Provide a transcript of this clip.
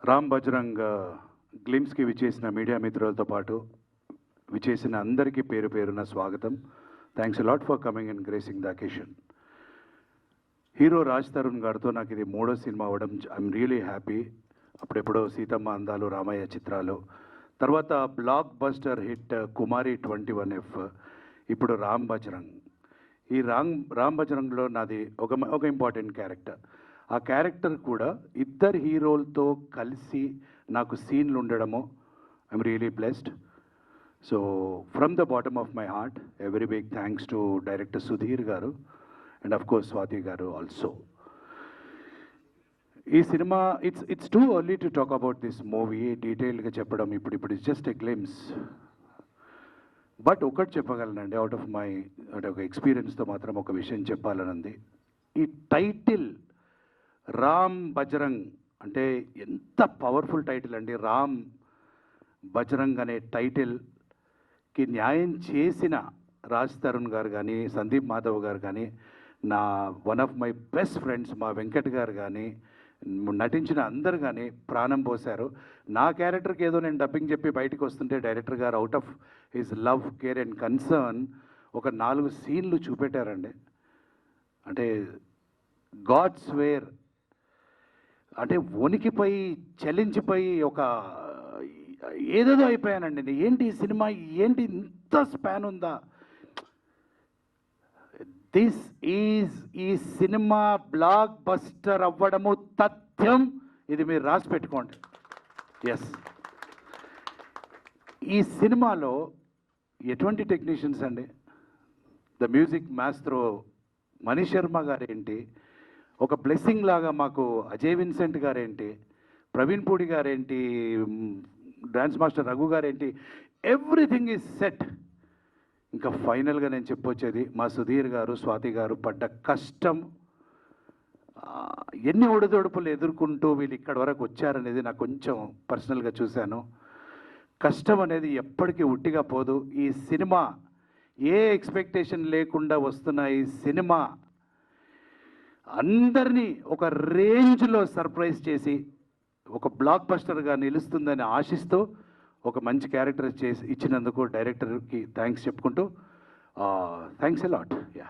రామ్ బజరంగ్ గ్లిమ్స్కి విచ్చేసిన మీడియా మిత్రులతో పాటు విచ్చేసిన అందరికీ పేరు పేరున స్వాగతం. Thanks a lot for coming and gracing the occasion. Hero Raj Tarun గారితో నాకు ఇది 3వ సినిమా అవ్వడం ఐఎమ్ రియలీ హ్యాపీ. అప్పుడెప్పుడో సీతమ్మ అందాలు, రామయ్య చిత్రాలు, తర్వాత బ్లాక్ బస్టర్ హిట్ కుమారి 21F, ఇప్పుడు రామ్ బజరంగ్. ఈ రామ్ బజరంగ్లో నాది ఒక ఇంపార్టెంట్ క్యారెక్టర్. ఆ క్యారెక్టర్ కూడా ఇద్దరు హీరోలతో కలిసి నాకు సీన్లు ఉండడము I'm really blessed. So from the bottom of my heart a very big thanks to director Sudheer garu and of course Swathi garu also. ఈ cinema it's too early to talk about this movie, డీటెయిల్గా చెప్పడం ఇప్పుడు it's just a glimpse. But ఒకటి చెప్పగలనండి, out of my అంటే ఒక ఎక్స్పీరియన్స్తో మాత్రం ఒక విషయం చెప్పాలనుంది. ఈ టైటిల్ రామ్ బజరంగ్ అంటే ఎంత పవర్ఫుల్ టైటిల్ అండి. రామ్ బజరంగ్ అనే టైటిల్కి న్యాయం చేసిన రాజ్ తరుణ్ గారు కానీ, సందీప్ మాధవ్ గారు కానీ, నా one of my best friends మా వెంకట్ గారు కానీ, నటించిన అందరు కానీ ప్రాణం పోశారు. నా క్యారెక్టర్కి ఏదో నేను డబ్బింగ్ చెప్పి బయటకు వస్తుంటే డైరెక్టర్ గారు out of his love, care and concern ఒక 4 సీన్లు చూపెట్టారండి. అంటే గాడ్స్ వేర్ అంటే వణికిపోయి చలించిపోయి ఒక ఏదేదో అయిపోయానండి. ఏంటి ఈ సినిమా, ఏంటి ఇంత స్పాన్ ఉందా? దిస్ ఈజ్ ఈ సినిమా బ్లాక్ బస్టర్ అవ్వడము తథ్యం. ఇది మీరు రాసి పెట్టుకోండి. ఎస్, ఈ సినిమాలో ఎటువంటి టెక్నీషియన్స్ అండి. The music maestro Mani Sharma గారేంటి, ఒక బ్లెస్సింగ్ లాగా మాకు అజయ్ విన్సెంట్ గారేంటి, ప్రవీణ్ పూడి గారేంటి, డాన్స్ మాస్టర్ రఘు గారేంటి, ఎవ్రీథింగ్ ఈజ్ సెట్. ఇంకా ఫైనల్గా నేను చెప్పొచ్చేది మా సుధీర్ గారు, స్వాతి గారు పడ్డ కష్టం, ఎన్ని ఒడిదొడుపులు ఎదుర్కొంటూ వీళ్ళు ఇక్కడి వరకు వచ్చారనేది నాకు కొంచెం పర్సనల్గా చూశాను. కష్టం అనేది ఎప్పటికీ ఉట్టిగా పోదు. ఈ సినిమా ఏ ఎక్స్పెక్టేషన్ లేకుండా వస్తున్న ఈ సినిమా అందరినీ ఒక రేంజ్లో సర్ప్రైజ్ చేసి ఒక బ్లాక్ బస్టర్గా నిలుస్తుందని ఆశిస్తూ ఒక మంచి క్యారెక్టర్ చేసి ఇచ్చినందుకు డైరెక్టర్కి థ్యాంక్స్ చెప్పుకుంటూ థ్యాంక్స్ ఎ లాట్. యా.